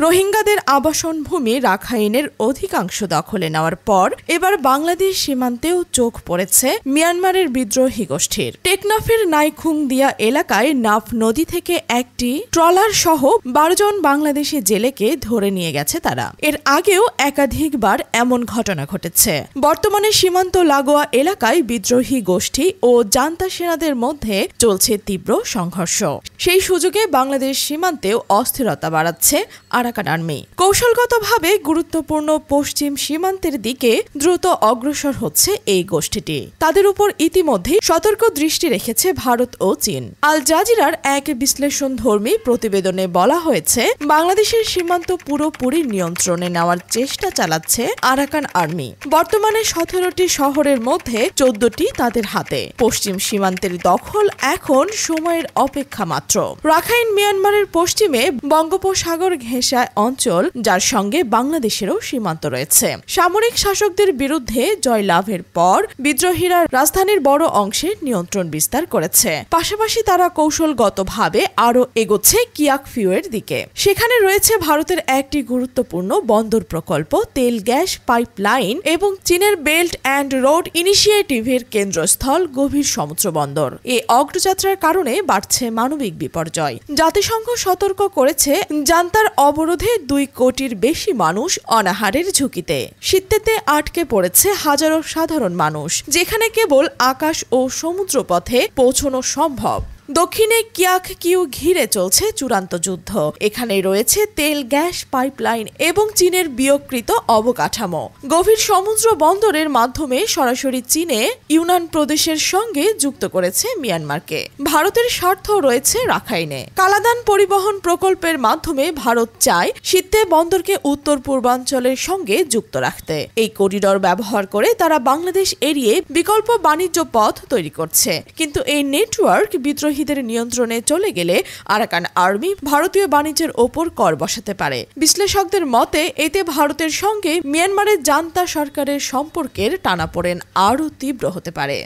রোহিঙ্গাদের আবাসন ভূমি রাখাইনের অধিকাংশ দখলে নেওয়ার পর এবার বাংলাদেশ সীমান্তেও চোখ পড়েছে মিয়ানমারের বিদ্রোহী গোষ্ঠীর। টেকনাফের নাইখুংদিয়া এলাকায় নাফ নদী থেকে একটি ট্রলার সহ 12 জন বাংলাদেশি জেলেকে ধরে নিয়ে গেছে তারা। এর আগেও একাধিকবার এমন ঘটনা ঘটেছে। বর্তমানে সীমান্ত লাগোয়া এলাকায় বিদ্রোহী গোষ্ঠী ও জান্তা সেনাদের মধ্যে চলছে তীব্র সংঘর্ষ। সেই সুযোগে বাংলাদেশ সীমান্তেও অস্থিরতা বাড়াচ্ছে আরাকান আর্মি। কৌশলগতভাবে গুরুত্বপূর্ণ পশ্চিম সীমান্তের দিকে দ্রুত অগ্রসর হচ্ছে এই গোষ্ঠীটি। তাদের উপর ইতিমধ্যেই সতর্ক দৃষ্টি রেখেছে ভারত ও চীন। আল জাজিরার এক বিশ্লেষণধর্মী প্রতিবেদনে বলা হয়েছে, বাংলাদেশের সীমান্ত পুরোপুরি নিয়ন্ত্রণে নেওয়ার চেষ্টা চালাচ্ছে আরাকান আর্মি। বর্তমানে 17টি শহরের মধ্যে 14টি তাদের হাতে। পশ্চিম সীমান্তের দখল এখন সময়ের অপেক্ষা মাত্র। রাখাইন মিয়ানমারের পশ্চিমে বঙ্গোপসাগর ঘেঁষা অঞ্চল, যার সঙ্গে বাংলাদেশেরও সীমান্ত রয়েছে। সামরিক শাসকদের বিরুদ্ধে জয়লাভের পর বিদ্রোহীরা রাজধানীর বড় অংশে নিয়ন্ত্রণ বিস্তার করেছে। পাশাপাশি তারা কৌশলগতভাবে আরও এগোচ্ছে কিয়াকফিউয়ের দিকে। সেখানে রয়েছে ভারতের একটি গুরুত্বপূর্ণ বন্দর প্রকল্প, তেল গ্যাস পাইপলাইন এবং চীনের বেল্ট অ্যান্ড রোড ইনিশিয়েটিভের কেন্দ্রস্থল গভীর সমুদ্র বন্দর। এই অগ্রযাত্রার কারণে বাড়ছে মানবিক বিপর্যয়। জাতিসংঘ সতর্ক করেছে, জান্তার অবরোধে 2 কোটির বেশি মানুষ অনাহারের ঝুঁকিতে। শীতেতে আটকে পড়েছে হাজারো সাধারণ মানুষ, যেখানে কেবল আকাশ ও সমুদ্র পথে পৌঁছানো সম্ভব। দক্ষিণে কিয়াককিউ ঘিরে চলছে চূড়ান্ত যুদ্ধ। এখানে রয়েছে তেল গ্যাস পাইপলাইন এবং চীনের বিয়োগকৃত অবকাঠামো। গভীর সমুদ্র বন্দরের মাধ্যমে সরাসরি চীনে ইউনান প্রদেশের সঙ্গে যুক্ত করেছে মিয়ানমারকে। ভারতের স্বার্থ রয়েছে রাখাইনে। কালাদান পরিবহন প্রকল্পের মাধ্যমে ভারত চায় শীতে বন্দরকে উত্তর পূর্বাঞ্চলের সঙ্গে যুক্ত রাখতে। এই করিডর ব্যবহার করে তারা বাংলাদেশ এড়িয়ে বিকল্প বাণিজ্য পথ তৈরি করছে। কিন্তু এই নেটওয়ার্ক বিদ্রোহীদের নিয়ন্ত্রণে চলে গেলে আরাকান আর্মি ভারতীয় বাণিজ্যের ওপর কর বসাতে পারে। বিশ্লেষকদের মতে এতে ভারতের সঙ্গে মিয়ানমারের জান্তা সরকারের সম্পর্কের টানাপোড়েন আরও তীব্র হতে পারে।